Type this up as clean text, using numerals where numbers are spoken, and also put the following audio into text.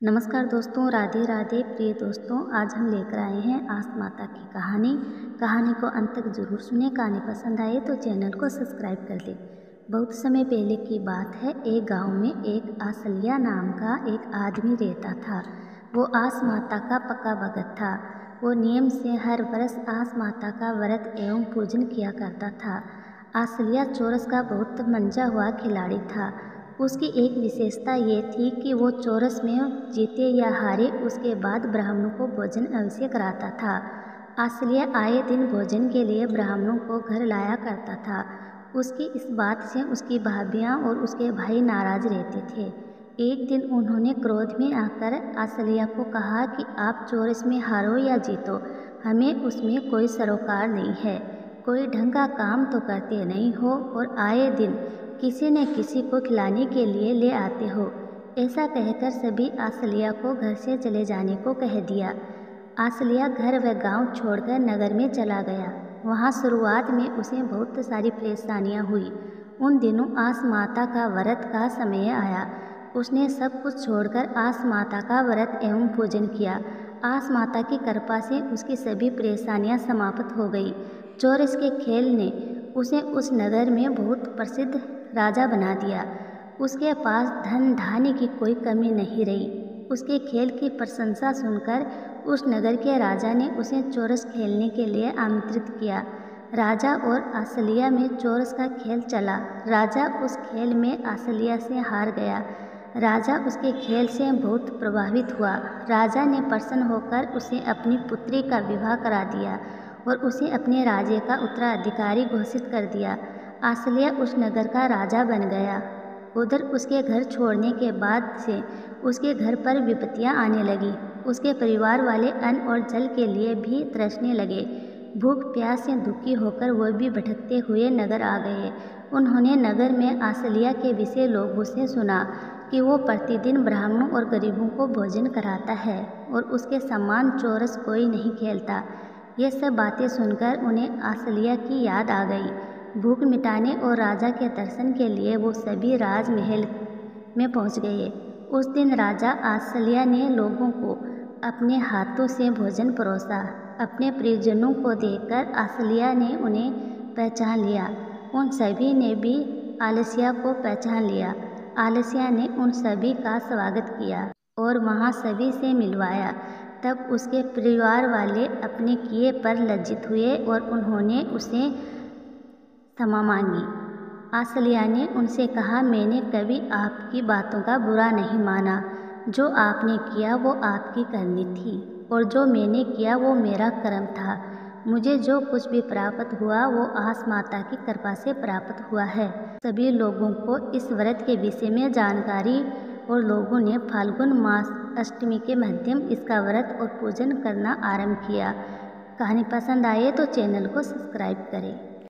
नमस्कार दोस्तों, राधे राधे। प्रिय दोस्तों, आज हम लेकर आए हैं आस माता की कहानी को अंत तक जरूर सुने। कहानी पसंद आए तो चैनल को सब्सक्राइब कर ले। बहुत समय पहले की बात है। एक गांव में एक आसलिया नाम का एक आदमी रहता था। वो आस माता का पक्का भगत था। वो नियम से हर वर्ष आस माता का व्रत एवं पूजन किया करता था। आसलिया चोरस का बहुत मंजा हुआ खिलाड़ी था। उसकी एक विशेषता ये थी कि वो चोरस में जीते या हारे उसके बाद ब्राह्मणों को भोजन अवश्य कराता था। आसलिया आए दिन भोजन के लिए ब्राह्मणों को घर लाया करता था। उसकी इस बात से उसकी भाभियाँ और उसके भाई नाराज रहते थे। एक दिन उन्होंने क्रोध में आकर आसलिया को कहा कि आप चोरस में हारो या जीतो, हमें उसमें कोई सरोकार नहीं है। कोई ढंग का काम तो करते नहीं हो और आए दिन किसी न किसी को खिलाने के लिए ले आते हो। ऐसा कहकर सभी आसलिया को घर से चले जाने को कह दिया। आसलिया घर व गांव छोड़कर नगर में चला गया। वहां शुरुआत में उसे बहुत सारी परेशानियां हुई। उन दिनों आस माता का व्रत का समय आया। उसने सब कुछ छोड़कर आस माता का व्रत एवं पूजन किया। आस माता की कृपा से उसकी सभी परेशानियां समाप्त हो गई। चोरस के खेल ने उसे उस नगर में बहुत प्रसिद्ध राजा बना दिया। उसके पास धन धान्य की कोई कमी नहीं रही। उसके खेल की प्रशंसा सुनकर उस नगर के राजा ने उसे चोरस खेलने के लिए आमंत्रित किया। राजा और आसलिया में चोरस का खेल चला। राजा उस खेल में आसलिया से हार गया। राजा उसके खेल से बहुत प्रभावित हुआ। राजा ने प्रसन्न होकर उसे अपनी पुत्री का विवाह करा दिया और उसे अपने राज्य का उत्तराधिकारी घोषित कर दिया। आसलिया उस नगर का राजा बन गया। उधर उसके घर छोड़ने के बाद से उसके घर पर विपत्तियां आने लगी। उसके परिवार वाले अन्न और जल के लिए भी तरसने लगे। भूख प्यास से दुखी होकर वो भी भटकते हुए नगर आ गए। उन्होंने नगर में आसलिया के विषय लोगों से सुना कि वो प्रतिदिन ब्राह्मणों और गरीबों को भोजन कराता है और उसके समान चोरस कोई नहीं खेलता। ये सब बातें सुनकर उन्हें आसलिया की याद आ गई। भूख मिटाने और राजा के दर्शन के लिए वो सभी राजमहल में पहुंच गए। उस दिन राजा आसलिया ने लोगों को अपने हाथों से भोजन परोसा। अपने परिजनों को देखकर आसलिया ने उन्हें पहचान लिया। उन सभी ने भी आलसिया को पहचान लिया। आलसिया ने उन सभी का स्वागत किया और वहां सभी से मिलवाया। तब उसके परिवार वाले अपने किए पर लज्जित हुए और उन्होंने उसे क्षमा मांगी। आसलिया ने उनसे कहा, मैंने कभी आपकी बातों का बुरा नहीं माना। जो आपने किया वो आपकी करनी थी और जो मैंने किया वो मेरा कर्म था। मुझे जो कुछ भी प्राप्त हुआ वो आस माता की कृपा से प्राप्त हुआ है। सभी लोगों को इस व्रत के विषय में जानकारी और लोगों ने फाल्गुन मास अष्टमी के मध्यम इसका व्रत और पूजन करना आरंभ किया। कहानी पसंद आए तो चैनल को सब्सक्राइब करें।